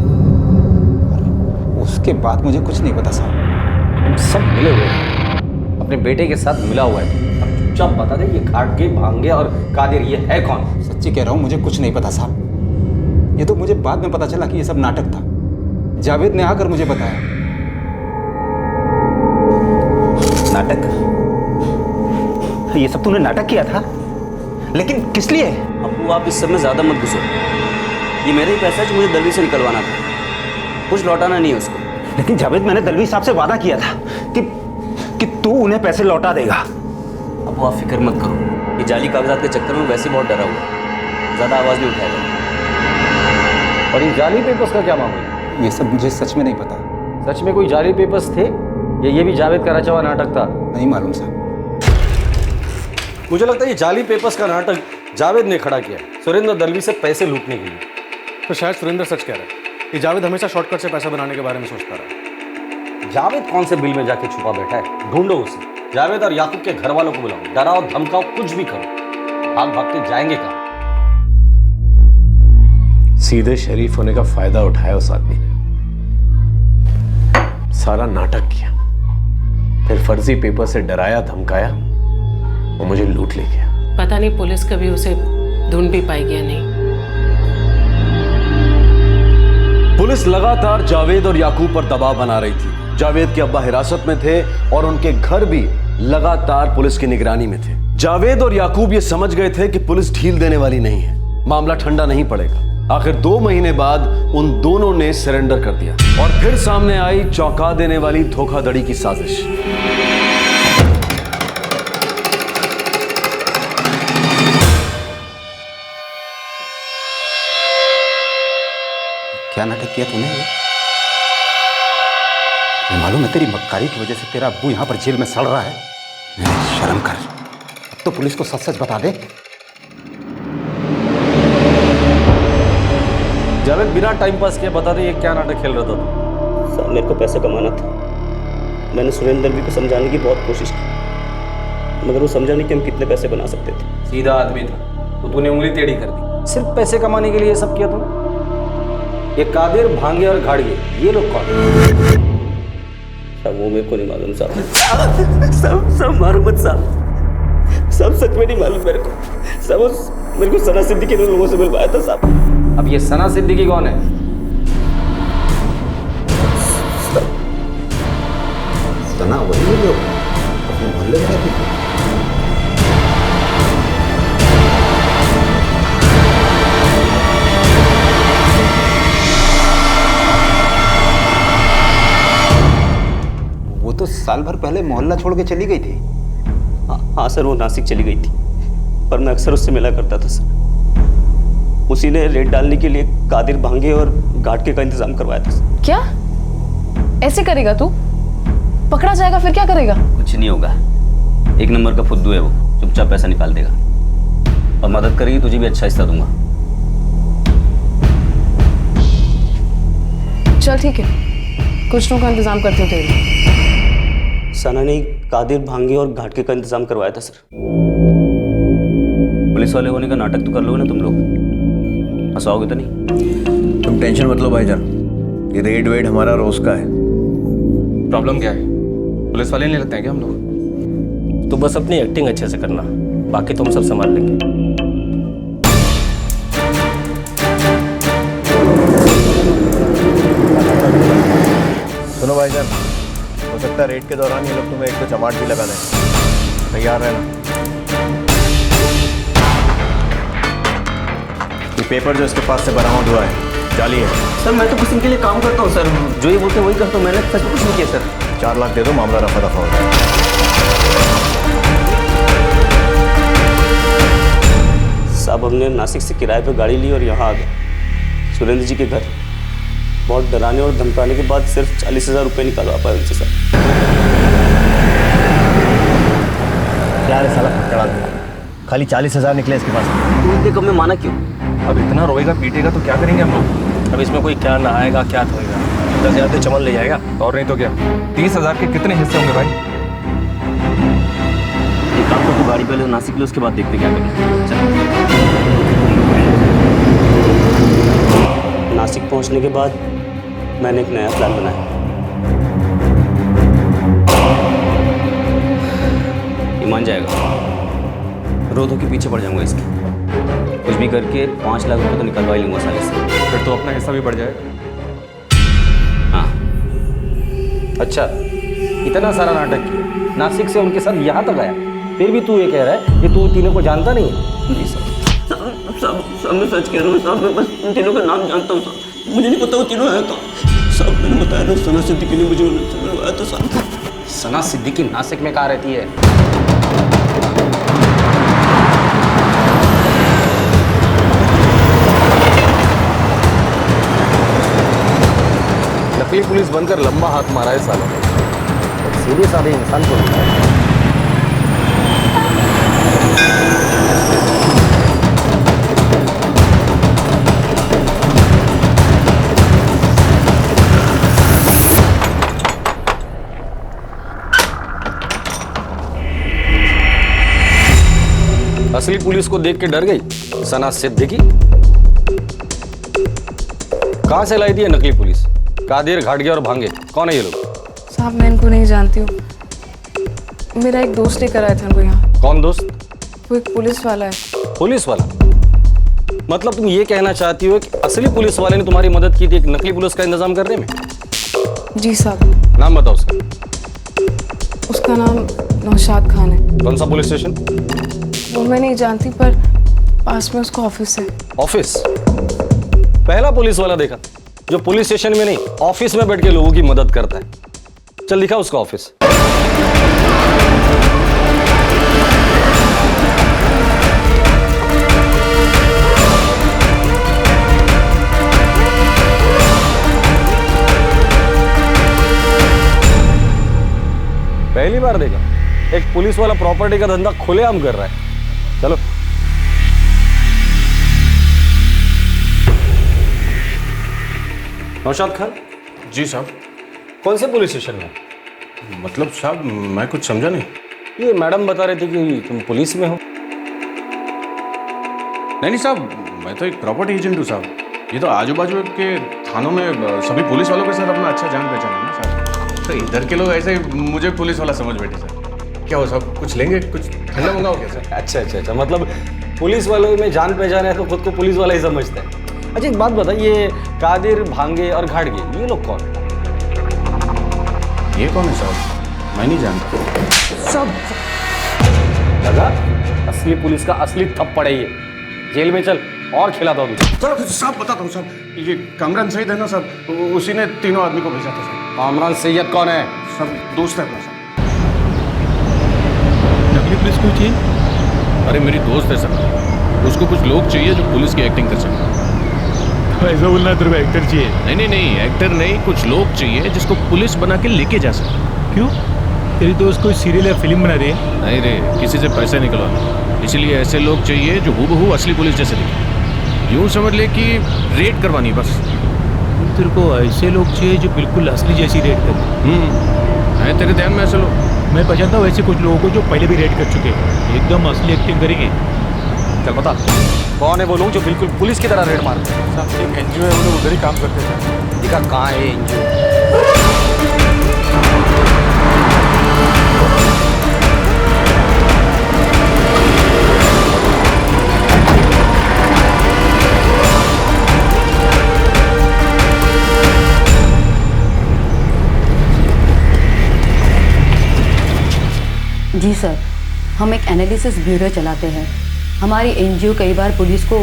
उसके बाद मुझे कुछ नहीं पता साहब। सब मिले हुए हैं, अपने बेटे के साथ मिला हुआ है। अब चुपचाप बता दे, ये घाटगे, भांगे और कादिर ये है कौन? सच्ची कह रहा हूँ, मुझे कुछ नहीं पता साहब। ये तो मुझे बाद में पता चला कि ये सब नाटक था। जावेद ने आकर मुझे बताया। नाटक? ये सब तूने नाटक किया था? लेकिन किस लिए? अबू आप इस सब में ज्यादा मत घुसो। ये मेरा ही पैसा है जो मुझे दलवी से निकलवाना था, कुछ लौटाना नहीं है उसको। लेकिन जावेद, मैंने दलवी साहब से वादा किया था कि तू उन्हें पैसे लौटा देगा। अब आप फिक्र मत करो, ये जाली कागजात के चक्कर में वैसे बहुत डरा हुआ है, ज्यादा आवाज नहीं उठाएगा। और ये जाली पेपर्स का क्या मामला है? ये सब मुझे सच में नहीं पता। सच में कोई जाली पेपर्स थे या ये भी जावेद का रचा हुआ नाटक था? नहीं मालूम साहब। मुझे लगता है ये जाली पेपर्स का नाटक जावेद ने खड़ा किया, सुरेंद्र दलवी से पैसे लूटने के लिए। तो शायद सुरेंद्र सच कह रहा है कि जावेद हमेशा शॉर्टकट से पैसा बनाने के बारे में सोचता रहा। जावेद कौन से बिल में जाके छुपा बैठा है? ढूंढो उसे। जावेद और याकूब के घर वालों को बुलाओ, डराओ, धमकाओ, कुछ भी करो। भाग भाग के जाएंगे कहाँ? सीधे शरीफ होने का फायदा उठाया उस आदमी ने। सारा नाटक किया, फिर फर्जी पेपर से डराया, धमकाया और मुझे लूट ले गया। पता नहीं पुलिस कभी उसे ढूंढ भी पाएगी या नहीं। पुलिस लगातार जावेद और याकूब पर दबाव बना रही थी। जावेद के अब्बा हिरासत में थे और उनके घर भी लगातार पुलिस की निगरानी में थे। जावेद और याकूब ये समझ गए थे कि पुलिस ढील देने वाली नहीं है, मामला ठंडा नहीं पड़ेगा। आखिर 2 महीने बाद उन दोनों ने सरेंडर कर दिया और फिर सामने आई चौंका देने वाली धोखाधड़ी की साजिश। क्या नाटक किया तूने? मैं मालूम है तेरी मक्कारी की वजह से तेरा अब्बू यहाँ पर जेल में सड़ रहा है। शर्म कर, अब तो पुलिस को सच सच बता दे। जावेद बिना टाइम पास किए बता दे, ये क्या नाटक खेल रहा था तू? साहब मेरे को पैसा कमाना था। मैंने सुरेंद्र दलवी को समझाने की बहुत कोशिश की, मगर वो समझा नहीं कि हम कितने पैसे बना सकते थे। सीधा आदमी था तो तूने उंगली टेढ़ी कर दी। सिर्फ पैसे कमाने के लिए ये सब किया तूने? ये कादिर, भांगे और घाड़गे, ये लोग कौन? साहब वो मेरे को नहीं मालूम साहब। सब मारो मत साहब, सब सच में नहीं मालूम मेरे को। सब मेरे को सना सिद्दीकी ने लोगों से मिलवाया था साहब। अब ये सना सिद्दीकी कौन है? सना वही लोग साल भर पहले मोहल्ला छोड़ के चली गई थी। हाँ सर, वो नासिक चली गई थी, पर मैं अक्सर उससे मिला करता था सर। उसी ने रेड डालने के लिए कादिर भांगे और घाटके का इंतजाम करवाया था सर। क्या ऐसे करेगा तू? पकड़ा जाएगा फिर क्या करेगा? कुछ नहीं होगा, एक नंबर का फुद्दू है वो, चुपचाप पैसा निकाल देगा और मदद करेगी, तुझे भी अच्छा हिस्सा दूंगा। चल ठीक है, कुछ लोगों का इंतजाम करती हूँ तेरे लिए। सना ने कादिर भांगे और घाटके का इंतजाम करवाया था सर। पुलिस वाले होने का नाटक तो कर लोगे ना तुम लोग, हंसाओगे तो नहीं? तुम टेंशन मत लो भाईजान, ये रेड वेड हमारा रोज का है। प्रॉब्लम क्या है? पुलिस वाले नहीं लगते हैं क्या हम लोग? तो बस अपनी एक्टिंग अच्छे से करना, बाकी तो हम सब संभाल लेंगे। सुनो भाईजान, हो सकता है रेड के दौरान ये लोग तुम्हें एक तो चमाट भी लगा दें, तैयार रहना। ये पेपर जो इसके पास से बरामद हुआ है जाली है। सर मैं तो बस इनके लिए काम करता हूँ सर, जो ये बोलते हैं वही करता हूँ, मैंने सच में कुछ नहीं किया सर। 4 लाख दे दो, मामला रफा दफा हो जाए। साहब हमने नासिक से किराए पे गाड़ी ली और यहाँ आ गए सुरेंद्र जी के घर। बहुत डराने और धमकाने के बाद सिर्फ 40,000 रुपये निकालवा पाए उनसे सर। क्या रे साला पकड़ा दिया, खाली 40,000 निकले इसके पास। तू इतने कम में माना क्यों? अब इतना रोएगा पीटेगा तो क्या करेंगे हम लोग? अब इसमें कोई क्या नहाएगा क्या धोएगा, 10,000 तो चमन ले जाएगा। और नहीं तो क्या, 30,000 के कितने हिस्से होंगे भाई? एक काम कर, तू गाड़ी पहले नासिक ले, उसके बाद देखते क्या करेंगे। चल। नासिक पहुंचने के बाद मैंने एक नया प्लान बनाया। ये मान जाएगा, रोधों के पीछे पड़ जाऊंगा इसके, कुछ भी करके 5 लाख रुपए तो निकलवा ही लूंगा साले से। फिर तो अपना हिस्सा भी बढ़ जाएगा। हाँ। अच्छा, इतना सारा नाटक किया, नासिक से उनके साथ यहाँ तक आया, फिर भी तू ये कह रहा है कि तू तीनों को जानता नहीं है? जी सर, सब मैं सच कह रहा हूँ साहब, मैं बस उन तीनों का नाम जानता हूँ साहब, मुझे नहीं पता वो तीनों है कहाँ। साहब मैंने बताया ना, सना सिद्दीकी ने मुझे उनसे मिलवाया था साहब। सना सिद्दीकी नासिक में कहाँ रहती है? नकली पुलिस बनकर लंबा हाथ मारा है सालों ने, और सीधे साधे इंसान को नहीं है। असली पुलिस को देख के डर गई सना सिद्दीकी? कहां से लाई थी ये नकली पुलिस? कादिर, घाटगे और भांगे, कौन है ये लोग? साहब मैं इनको नहीं जानती हूँ, मेरा एक दोस्त लेकर आया था इनको यहाँ। कौन दोस्त? वो एक पुलिस वाला है। पुलिस वाला? मतलब तुम ये कहना चाहती हो कि असली पुलिस वाले ने तुम्हारी मदद की थी एक नकली पुलिस का इंतजाम करने में? जी साहब। नाम बताओ उसका। उसका नाम नौशाद खान है। कौन सा पुलिस स्टेशन? वो मैं नहीं जानती, पर पास में उसका ऑफिस है। ऑफिस? पहला पुलिस वाला देखा जो पुलिस स्टेशन में नहीं ऑफिस में बैठ के लोगों की मदद करता है। चल दिखा उसका ऑफिस। पहली बार देखा एक पुलिस वाला प्रॉपर्टी का धंधा खुलेआम कर रहा है। चलो। नौशाद खान जी साहब। कौन से पुलिस स्टेशन में? मतलब साहब मैं कुछ समझा नहीं। ये मैडम बता रहे थे कि तुम पुलिस में हो। नहीं साहब, मैं तो एक प्रॉपर्टी एजेंट हूँ साहब। ये तो आजू बाजू के थानों में सभी पुलिस वालों के साथ अपना अच्छा जान पहचान है ना साहब। तो इधर के लोग ऐसे मुझे पुलिस वाला समझ बैठे सर। क्या हो साहब, कुछ लेंगे? कुछ ठंडा मंगाओ क्या सर? अच्छा अच्छा अच्छा, मतलब पुलिस वालों में जान पहचान है तो खुद को पुलिस वाला ही समझते हैं। अच्छा एक बात बता, ये कादिर, भांगे और घाटगे ये लोग कौन है? ये कौन है साहब? मैं नहीं जानता। सब लगा असली पुलिस का असली थप्पड़ है ये। जेल में चल और खिलाता हूँ तुझे। चलो साहब बताता हूँ साहब। ये कामरान सईद है ना साहब, उसी ने तीनों आदमी को भेजा था साहब। कामरान सैयद कौन है? सब दोस्त है अपना साहब। नकली पुलिस क्यों चाहिए? अरे मेरी दोस्त है सर, उसको कुछ लोग चाहिए जो पुलिस की एक्टिंग कर सकें। तो ऐसा बोलना है तेरे को एक्टर चाहिए? नहीं, एक्टर नहीं, कुछ लोग चाहिए जिसको पुलिस बना के लेके जा सके। क्यों? तेरी दोस्त कोई सीरियल या फिल्म बना रही है? नहीं रे, किसी से पैसे निकलवाना, इसलिए ऐसे लोग चाहिए जो हूबहू असली पुलिस जैसे दिखे। यूँ समझ ले कि रेड करवानी बस। तेरे को ऐसे लोग चाहिए जो बिल्कुल असली जैसी रेड करे? है तेरे ध्यान में ऐसे लोग? मैं पहचानता हूँ ऐसे कुछ लोगों को जो पहले भी रेड कर चुके हैं, एकदम असली एक्टिंग करेंगे। चल बता, कौन है वो लोग जो बिल्कुल पुलिस की तरह रेड मारते हैं? साहब एक एनजीओ है, वो लोग उधर ही काम करते थे। दिखा कहाँ है एनजीओ? जी सर, हम एक एनालिसिस ब्यूरो चलाते हैं। हमारी एनजीओ कई बार पुलिस को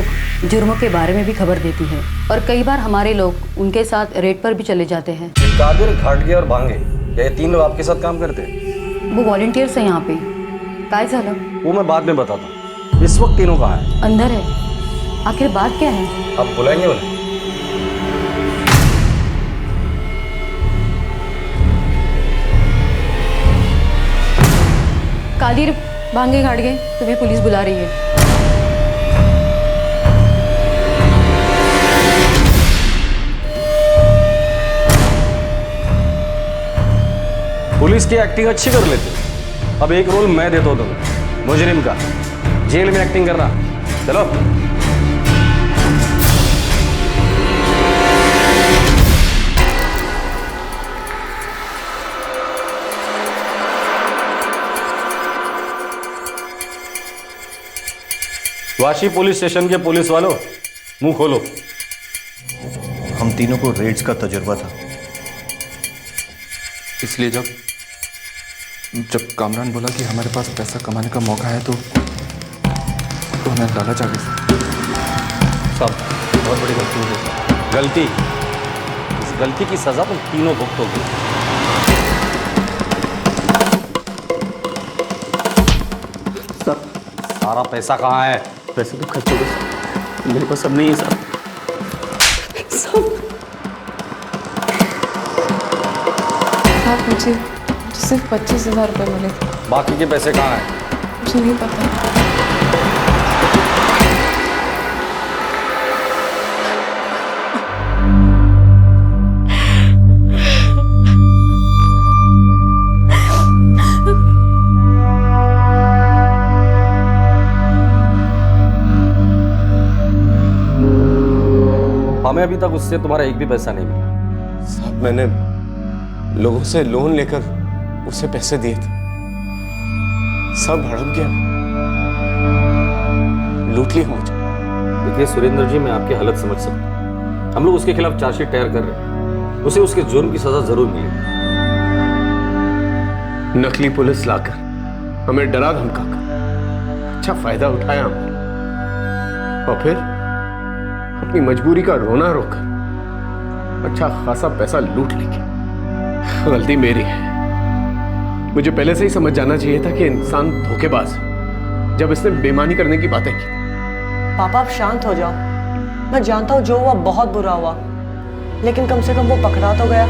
जुर्मों के बारे में भी खबर देती है और कई बार हमारे लोग उनके साथ रेड पर भी चले जाते हैं। कादिर, घाटगे और बांगे, ये 3 लोग आपके साथ काम करते हैं? वो वॉलंटियर्स हैं यहाँ पे। काय झालं? वो मैं बाद में बताता हूँ। इस वक्त तीनों कहाँ हैं? अंदर है। आखिर बात क्या है? आप बुलाएंगे उन्हें? कादिर, भांगे घाटगे, तुम्हें पुलिस बुला रही है। पुलिस की एक्टिंग अच्छी कर लेते। अब एक रोल मैं देता हूं तुम्हें, मुजरिम का। जेल में एक्टिंग करना। चलो। वाशी पुलिस स्टेशन के पुलिस वालों, मुंह खोलो। हम तीनों को रेड्स का तजुर्बा था, इसलिए जब कामरान बोला कि हमारे पास पैसा कमाने का मौका है तो हमें लालच आ गई। सब बहुत बड़ी गलती हो गई। गलती? इस गलती की सजा तुम तीनों भुगतोगे। सर, सारा पैसा कहाँ है? पैसे तो खर्च हो गए, मेरे पास सब नहीं है सर। साहब मुझे सिर्फ 25,000 रुपये मिले थे। बाकी के पैसे कहाँ हैं? मुझे नहीं पता। हमें अभी तक उससे तुम्हारा एक भी पैसा नहीं मिला। साहब, मैंने लोगों से लोन लेकर उसे पैसे दिए थे। सब हड़प गया, लूट लिया मुझे। देखिए सुरेंद्र जी, मैं आपकी हालत समझ सकता हूँ। हम लोग उसके खिलाफ चार्जशीट तैयार कर रहे हैं। उसे उसके जुर्म की सजा जरूर मिलेगी। नकली पुलिस लाकर हमें डरा धमकाकर अच्छा फायदा उठाया हमने, और फिर अपनी मजबूरी का रोना रोकर अच्छा खासा पैसा लूट लेगी। गलती मेरी है। मुझे पहले से ही समझ जाना चाहिए था कि इंसान धोखेबाज है जब इसने बेईमानी करने की बातें की। पापा आप शांत हो जाओ। मैं जानता हूँ जो हुआ बहुत बुरा हुआ, लेकिन कम से कम वो पकड़ा तो गया।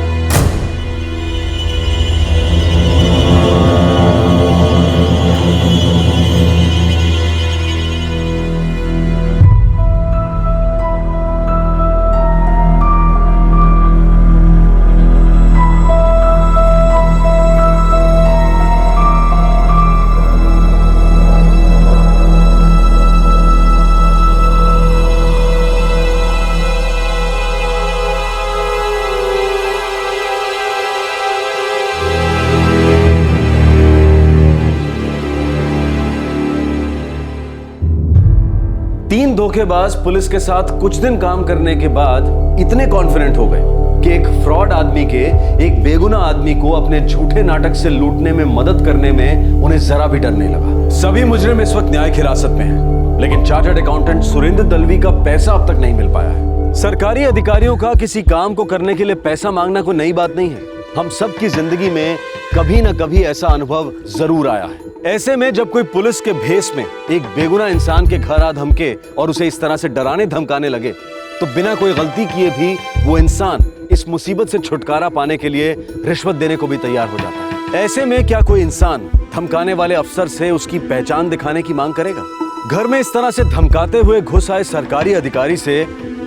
तीन धोखेबाज पुलिस के साथ कुछ दिन काम करने के बाद इतने कॉन्फिडेंट हो गए कि एक फ्रॉड आदमी के एक बेगुनाह आदमी को अपने झूठे नाटक से लूटने में मदद करने में उन्हें जरा भी डर नहीं लगा। सभी मुजरिम इस वक्त न्यायिक हिरासत में हैं, लेकिन चार्टर्ड अकाउंटेंट सुरेंद्र दलवी का पैसा अब तक नहीं मिल पाया है। सरकारी अधिकारियों का किसी काम को करने के लिए पैसा मांगना कोई नई बात नहीं है। हम सब की जिंदगी में कभी ना कभी ऐसा अनुभव जरूर आया है। ऐसे में जब कोई पुलिस के भेष में एक बेगुनाह इंसान के घर आ धमके और उसे इस तरह से डराने धमकाने लगे, तो बिना कोई गलती किए भी वो इंसान इस मुसीबत से छुटकारा पाने के लिए रिश्वत देने को भी तैयार हो जाता है। ऐसे में क्या कोई इंसान धमकाने वाले अफसर से उसकी पहचान दिखाने की मांग करेगा? घर में इस तरह से धमकाते हुए घुस आए सरकारी अधिकारी से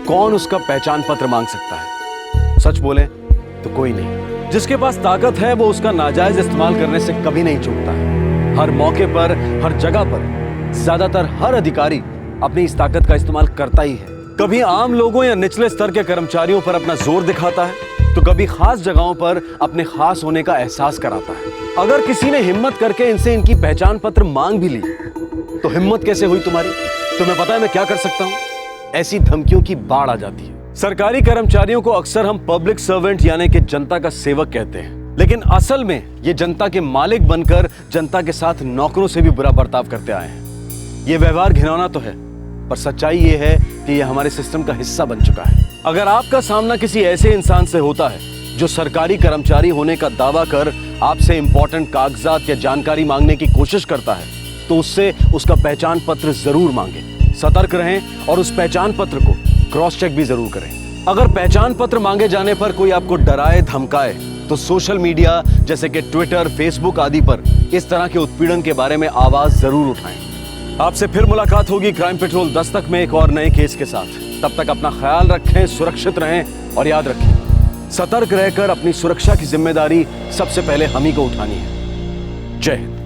कौन उसका पहचान पत्र मांग सकता है? सच बोले तो कोई नहीं। जिसके पास ताकत है वो उसका नाजायज इस्तेमाल करने से कभी नहीं चूकता है। हर मौके पर, हर जगह पर, ज्यादातर हर अधिकारी अपनी इस ताकत का इस्तेमाल करता ही है। कभी आम लोगों या निचले स्तर के कर्मचारियों पर अपना जोर दिखाता है, तो कभी खास जगहों पर अपने खास होने का एहसास कराता है। अगर किसी ने हिम्मत करके इनसे इनकी पहचान पत्र मांग भी ली, तो हिम्मत कैसे हुई तुम्हारी? तुम्हें पता है मैं क्या कर सकता हूं? ऐसी धमकियों की बाढ़ आ जाती है। सरकारी कर्मचारियों को अक्सर हम पब्लिक सर्वेंट यानी कि जनता का सेवक कहते हैं, लेकिन असल में ये जनता के मालिक बनकर जनता के साथ नौकरों से भी बुरा बर्ताव करते आए हैं। ये व्यवहार घिनौना तो है, पर सच्चाई ये है कि ये हमारे सिस्टम का हिस्सा बन चुका है। अगर आपका सामना किसी ऐसे इंसान से होता है जो सरकारी कर्मचारी होने का दावा कर आपसे इंपॉर्टेंट कागजात या जानकारी मांगने की कोशिश करता है, तो उससे उसका पहचान पत्र जरूर मांगे। सतर्क रहें और उस पहचान पत्र को क्रॉस चेक भी जरूर करें। अगर पहचान पत्र मांगे जाने पर कोई आपको डराए धमकाए, तो सोशल मीडिया जैसे कि ट्विटर, फेसबुक आदि पर इस तरह के उत्पीड़न के बारे में आवाज जरूर उठाएं। आपसे फिर मुलाकात होगी क्राइम पेट्रोल दस्तक में एक और नए केस के साथ। तब तक अपना ख्याल रखें, सुरक्षित रहें और याद रखें, सतर्क रहकर अपनी सुरक्षा की जिम्मेदारी सबसे पहले हम ही को उठानी है। जय हिंद।